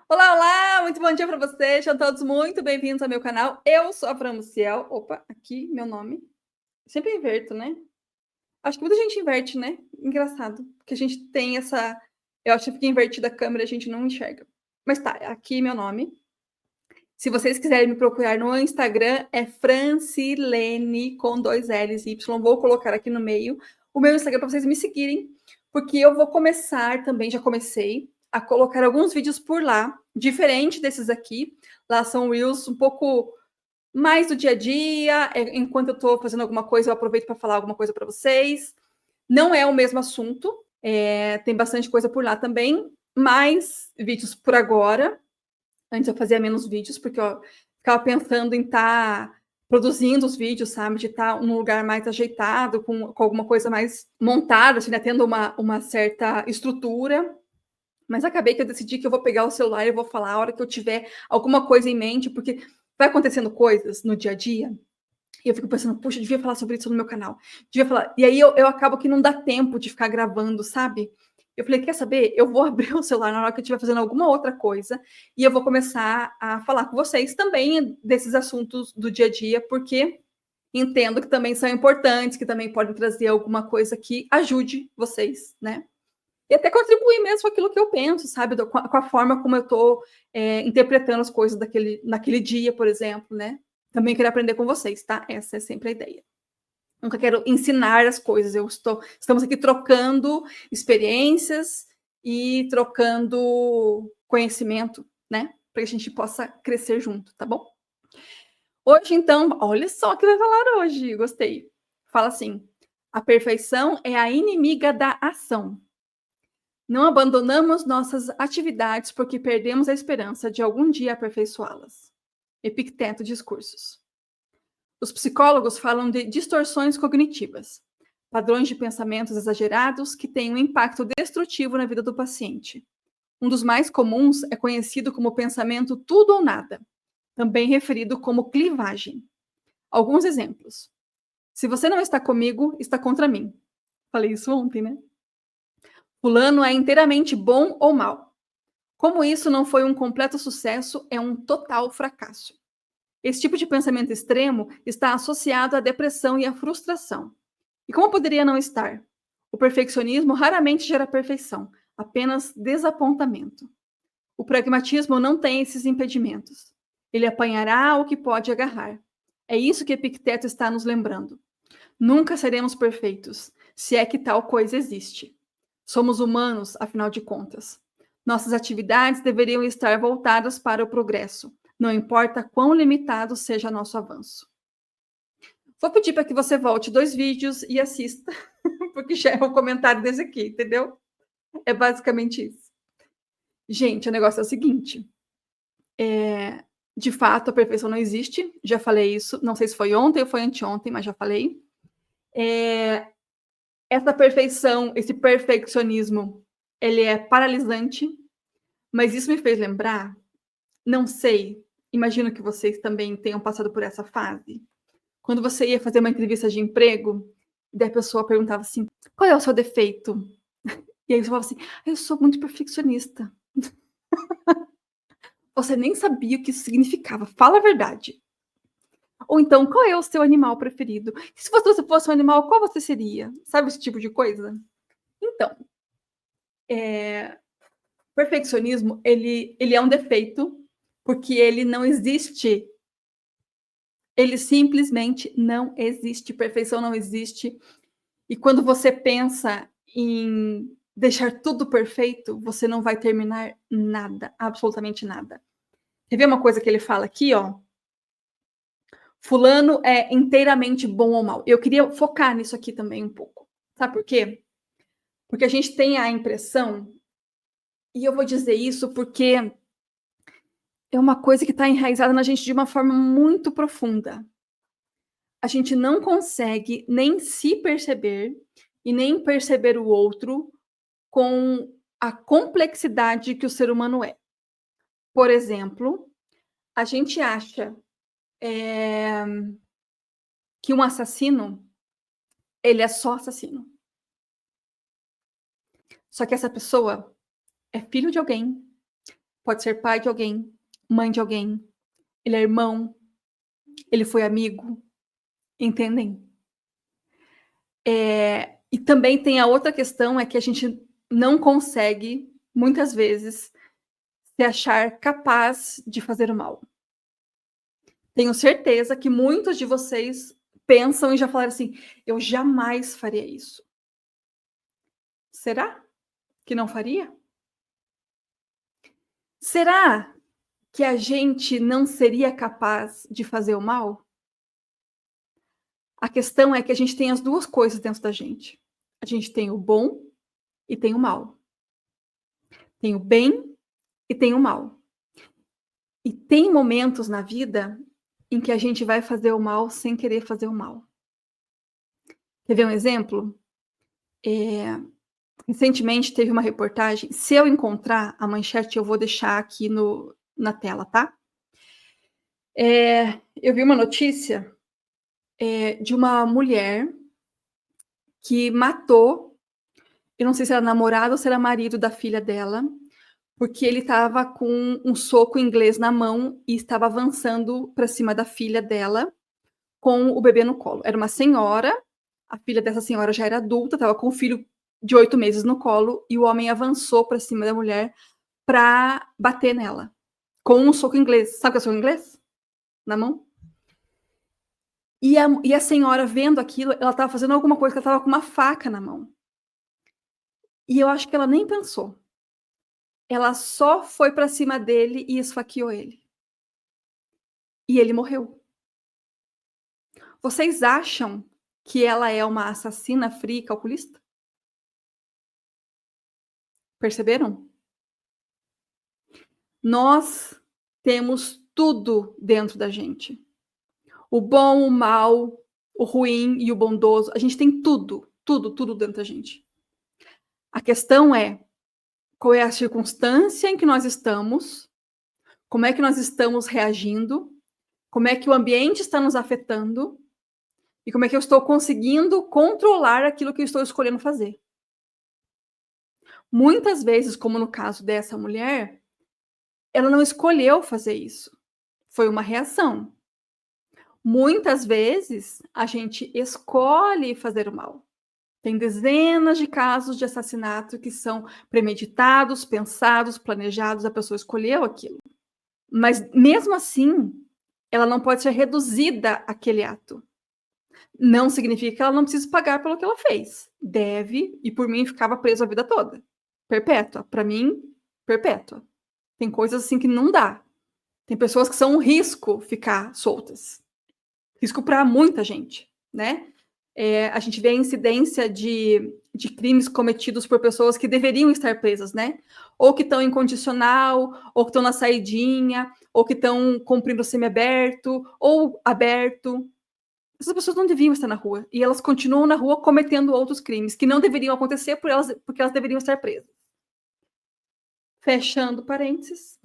Olá, olá! Muito bom dia para vocês. Sejam todos muito bem-vindos ao meu canal. Eu sou a Fran Maciel. Opa, aqui meu nome. Sempre inverto, né? Acho que muita gente inverte, né? Engraçado. Porque a gente tem essa. Eu acho que fica invertida a câmera, a gente não enxerga. Mas tá, aqui meu nome. Se vocês quiserem me procurar no Instagram, é Francilene com 2 L's e Y. Vou colocar aqui no meio o meu Instagram para vocês me seguirem, porque eu vou começar também, já comecei, a colocar alguns vídeos por lá, diferente desses aqui. Lá são Reels um pouco mais do dia a dia. Enquanto eu estou fazendo alguma coisa, eu aproveito para falar alguma coisa para vocês. Não é o mesmo assunto, tem bastante coisa por lá também, mais vídeos por agora. Antes eu fazia menos vídeos, porque eu ficava pensando em estar produzindo os vídeos, sabe? De estar num lugar mais ajeitado, com alguma coisa mais montada, assim, né? Tendo uma certa estrutura. Mas acabei que eu decidi que eu vou pegar o celular e eu vou falar a hora que eu tiver alguma coisa em mente, porque vai acontecendo coisas no dia a dia. E eu fico pensando, puxa, eu devia falar sobre isso no meu canal. Devia falar. E aí eu acabo que não dá tempo de ficar gravando, sabe? Eu falei, quer saber? Eu vou abrir o celular na hora que eu estiver fazendo alguma outra coisa e eu vou começar a falar com vocês também desses assuntos do dia a dia, porque entendo que também são importantes, que também podem trazer alguma coisa que ajude vocês, né? E até contribuir mesmo com aquilo que eu penso, sabe? Com a forma como eu estou interpretando as coisas naquele dia, por exemplo, né? Também quero aprender com vocês, tá? Essa é sempre a ideia. Nunca quero ensinar as coisas. Estamos aqui trocando experiências e trocando conhecimento, né? Para que a gente possa crescer junto, tá bom? Hoje, então, olha só o que vai falar hoje. Gostei. Fala assim: a perfeição é a inimiga da ação. Não abandonamos nossas atividades porque perdemos a esperança de algum dia aperfeiçoá-las. Epicteto Discursos. Os psicólogos falam de distorções cognitivas, padrões de pensamentos exagerados que têm um impacto destrutivo na vida do paciente. Um dos mais comuns é conhecido como pensamento tudo ou nada, também referido como clivagem. Alguns exemplos. Se você não está comigo, está contra mim. Falei isso ontem, né? Fulano é inteiramente bom ou mal. Como isso não foi um completo sucesso, é um total fracasso. Esse tipo de pensamento extremo está associado à depressão e à frustração. E como poderia não estar? O perfeccionismo raramente gera perfeição, apenas desapontamento. O pragmatismo não tem esses impedimentos. Ele apanhará o que pode agarrar. É isso que Epicteto está nos lembrando. Nunca seremos perfeitos, se é que tal coisa existe. Somos humanos, afinal de contas. Nossas atividades deveriam estar voltadas para o progresso, não importa quão limitado seja nosso avanço. Vou pedir para que você volte 2 vídeos e assista, porque já é um comentário desse aqui, entendeu? É basicamente isso. Gente, o negócio é o seguinte: de fato, a perfeição não existe, já falei isso, não sei se foi ontem ou foi anteontem, mas já falei. Essa perfeição, esse perfeccionismo, ele é paralisante, mas isso me fez lembrar, não sei, imagino que vocês também tenham passado por essa fase. Quando você ia fazer uma entrevista de emprego, daí a pessoa perguntava assim: qual é o seu defeito? E aí você falava assim: eu sou muito perfeccionista. Você nem sabia o que isso significava, fala a verdade. Ou então, qual é o seu animal preferido? Se você fosse um animal, qual você seria? Sabe esse tipo de coisa? Então, perfeccionismo, ele é um defeito, porque ele não existe. Ele simplesmente não existe. Perfeição não existe. E quando você pensa em deixar tudo perfeito, você não vai terminar nada, absolutamente nada. Quer ver uma coisa que ele fala aqui, ó? Fulano é inteiramente bom ou mal. Eu queria focar nisso aqui também um pouco. Sabe por quê? Porque a gente tem a impressão, e eu vou dizer isso porque é uma coisa que está enraizada na gente de uma forma muito profunda. A gente não consegue nem se perceber e nem perceber o outro com a complexidade que o ser humano é. Por exemplo, a gente acha que um assassino, ele é só assassino. Só que essa pessoa é filho de alguém, pode ser pai de alguém, mãe de alguém, ele é irmão, ele foi amigo, entendem? E também tem a outra questão, é que a gente não consegue, muitas vezes, se achar capaz de fazer o mal. Tenho certeza que muitos de vocês pensam e já falaram assim: eu jamais faria isso. Será que não faria? Será que a gente não seria capaz de fazer o mal? A questão é que a gente tem as duas coisas dentro da gente. A gente tem o bom e tem o mal. Tem o bem e tem o mal. E tem momentos na vida em que a gente vai fazer o mal sem querer fazer o mal. Quer ver um exemplo? Recentemente teve uma reportagem, se eu encontrar a manchete, eu vou deixar aqui na tela, tá? Eu vi uma notícia de uma mulher que matou, eu não sei se era namorado ou se era marido da filha dela, porque ele estava com um soco inglês na mão e estava avançando para cima da filha dela com o bebê no colo. Era uma senhora, a filha dessa senhora já era adulta, estava com o filho de 8 meses no colo, e o homem avançou para cima da mulher para bater nela, com um soco inglês. Sabe o que é soco inglês? Na mão. E a senhora, vendo aquilo, ela estava fazendo alguma coisa, que ela estava com uma faca na mão. E eu acho que ela nem pensou. Ela só foi para cima dele e esfaqueou ele. E ele morreu. Vocês acham que ela é uma assassina fria e calculista? Perceberam? Nós temos tudo dentro da gente. O bom, o mal, o ruim e o bondoso. A gente tem tudo, tudo, tudo dentro da gente. A questão é, qual é a circunstância em que nós estamos, como é que nós estamos reagindo, como é que o ambiente está nos afetando e como é que eu estou conseguindo controlar aquilo que eu estou escolhendo fazer. Muitas vezes, como no caso dessa mulher, ela não escolheu fazer isso. Foi uma reação. Muitas vezes, a gente escolhe fazer o mal. Tem dezenas de casos de assassinato que são premeditados, pensados, planejados, a pessoa escolheu aquilo. Mas, mesmo assim, ela não pode ser reduzida àquele ato. Não significa que ela não precisa pagar pelo que ela fez. Deve, e por mim ficava preso a vida toda. Perpétua. Para mim, perpétua. Tem coisas assim que não dá. Tem pessoas que são um risco ficar soltas. Risco para muita gente, né? A gente vê a incidência de crimes cometidos por pessoas que deveriam estar presas, né? Ou que estão em condicional, ou que estão na saidinha, ou que estão cumprindo semiaberto, ou aberto. Essas pessoas não deviam estar na rua. E elas continuam na rua cometendo outros crimes que não deveriam acontecer porque elas deveriam estar presas. Fechando parênteses.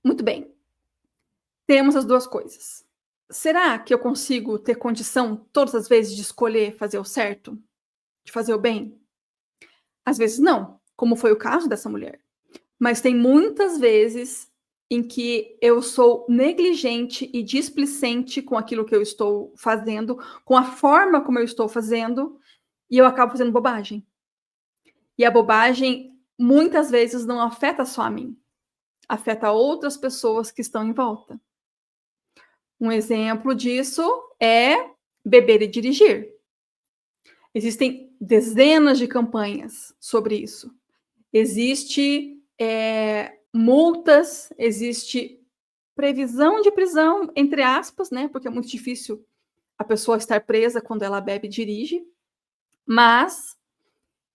Muito bem. Temos as duas coisas. Será que eu consigo ter condição todas as vezes de escolher fazer o certo? De fazer o bem? Às vezes não, como foi o caso dessa mulher. Mas tem muitas vezes em que eu sou negligente e displicente com aquilo que eu estou fazendo, com a forma como eu estou fazendo, e eu acabo fazendo bobagem. E a bobagem, muitas vezes, não afeta só a mim, afeta outras pessoas que estão em volta. Um exemplo disso é beber e dirigir. Existem dezenas de campanhas sobre isso. Existe multas, existe previsão de prisão, entre aspas, né? Porque é muito difícil a pessoa estar presa quando ela bebe e dirige. Mas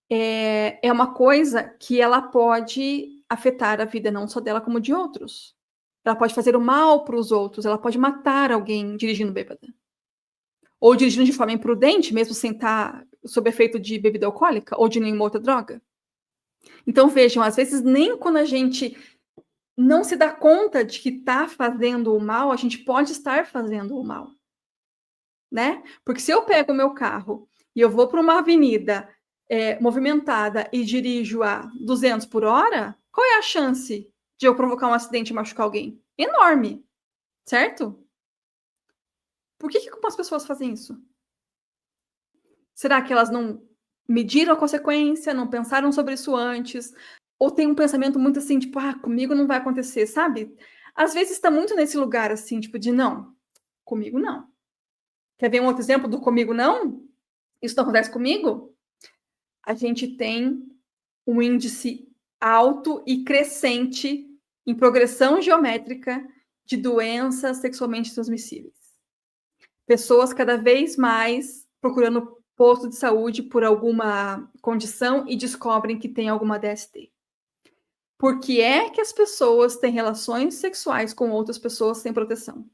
é uma coisa que ela pode afetar a vida não só dela, como de outros. Ela pode fazer o mal para os outros, ela pode matar alguém dirigindo bêbada. Ou dirigindo de forma imprudente, mesmo sem estar sob efeito de bebida alcoólica ou de nenhuma outra droga. Então, vejam, às vezes nem quando a gente não se dá conta de que está fazendo o mal, a gente pode estar fazendo o mal, né? Porque se eu pego o meu carro e eu vou para uma avenida movimentada e dirijo a 200 por hora, qual é a chance de eu provocar um acidente e machucar alguém? Enorme, certo? Por que algumas pessoas fazem isso? Será que elas não mediram a consequência, não pensaram sobre isso antes? Ou tem um pensamento muito assim, tipo, comigo não vai acontecer, sabe? Às vezes está muito nesse lugar assim, tipo, de não, comigo não. Quer ver um outro exemplo do comigo não? Isso não acontece comigo? A gente tem um índice alto e crescente em progressão geométrica de doenças sexualmente transmissíveis. Pessoas cada vez mais procurando posto de saúde por alguma condição e descobrem que tem alguma DST. Por que é que as pessoas têm relações sexuais com outras pessoas sem proteção?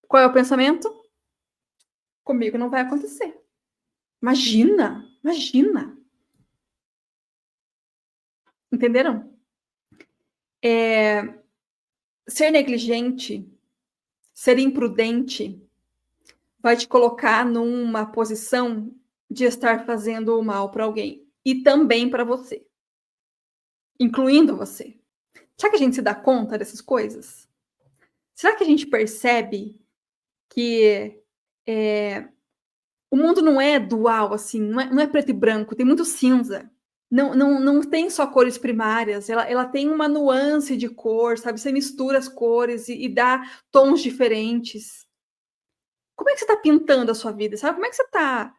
Qual é o pensamento? Comigo não vai acontecer. Imagina, imagina. Entenderam? Ser negligente, ser imprudente, vai te colocar numa posição de estar fazendo o mal para alguém e também para você, incluindo você. Será que a gente se dá conta dessas coisas? Será que a gente percebe que o mundo não é dual, assim, não é preto e branco, tem muito cinza. Não tem só cores primárias, ela tem uma nuance de cor, sabe? Você mistura as cores e dá tons diferentes. Como é que você está pintando a sua vida, sabe? Como é que você está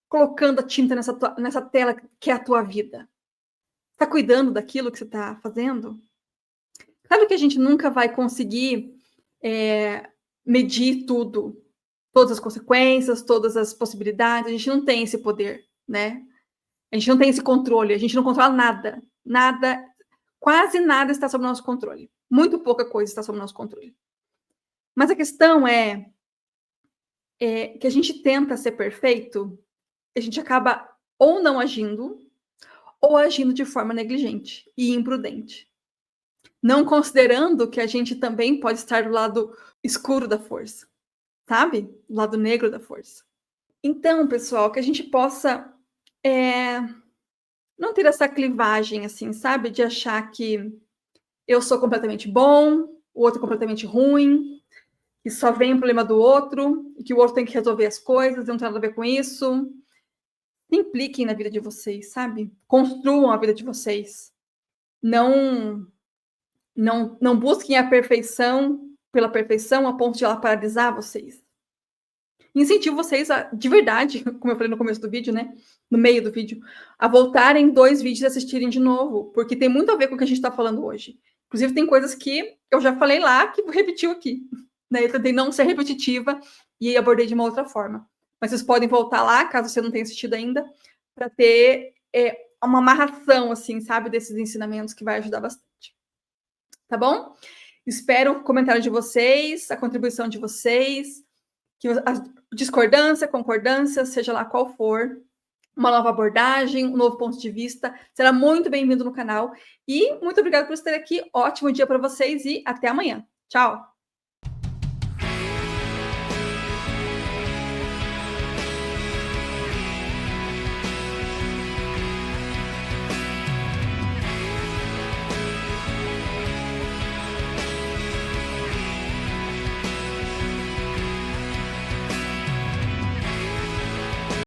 colocando a tinta nessa tela que é a tua vida? Está cuidando daquilo que você está fazendo? Sabe que a gente nunca vai conseguir medir tudo, todas as consequências, todas as possibilidades, a gente não tem esse poder, né? A gente não tem esse controle, a gente não controla nada. Nada, quase nada está sob nosso controle. Muito pouca coisa está sob nosso controle. Mas a questão é que a gente tenta ser perfeito, a gente acaba ou não agindo, ou agindo de forma negligente e imprudente. Não considerando que a gente também pode estar do lado escuro da força, sabe? Do lado negro da força. Então, pessoal, que a gente possa não ter essa clivagem, assim, sabe? De achar que eu sou completamente bom, o outro é completamente ruim, que só vem o problema do outro, e que o outro tem que resolver as coisas, não tem nada a ver com isso. Se impliquem na vida de vocês, sabe? Construam a vida de vocês. Não busquem a perfeição pela perfeição a ponto de ela paralisar vocês. Incentivo vocês a, de verdade, como eu falei no começo do vídeo, né? No meio do vídeo, a voltarem 2 vídeos e assistirem de novo, porque tem muito a ver com o que a gente está falando hoje. Inclusive, tem coisas que eu já falei lá que repetiu aqui. Né? Eu tentei não ser repetitiva e abordei de uma outra forma. Mas vocês podem voltar lá, caso você não tenha assistido ainda, para ter uma amarração, assim, sabe, desses ensinamentos que vai ajudar bastante. Tá bom? Espero o comentário de vocês, a contribuição de vocês, que a discordância, concordância, seja lá qual for, uma nova abordagem, um novo ponto de vista, será muito bem-vindo no canal. E muito obrigada por estar aqui. Ótimo dia para vocês e até amanhã. Tchau!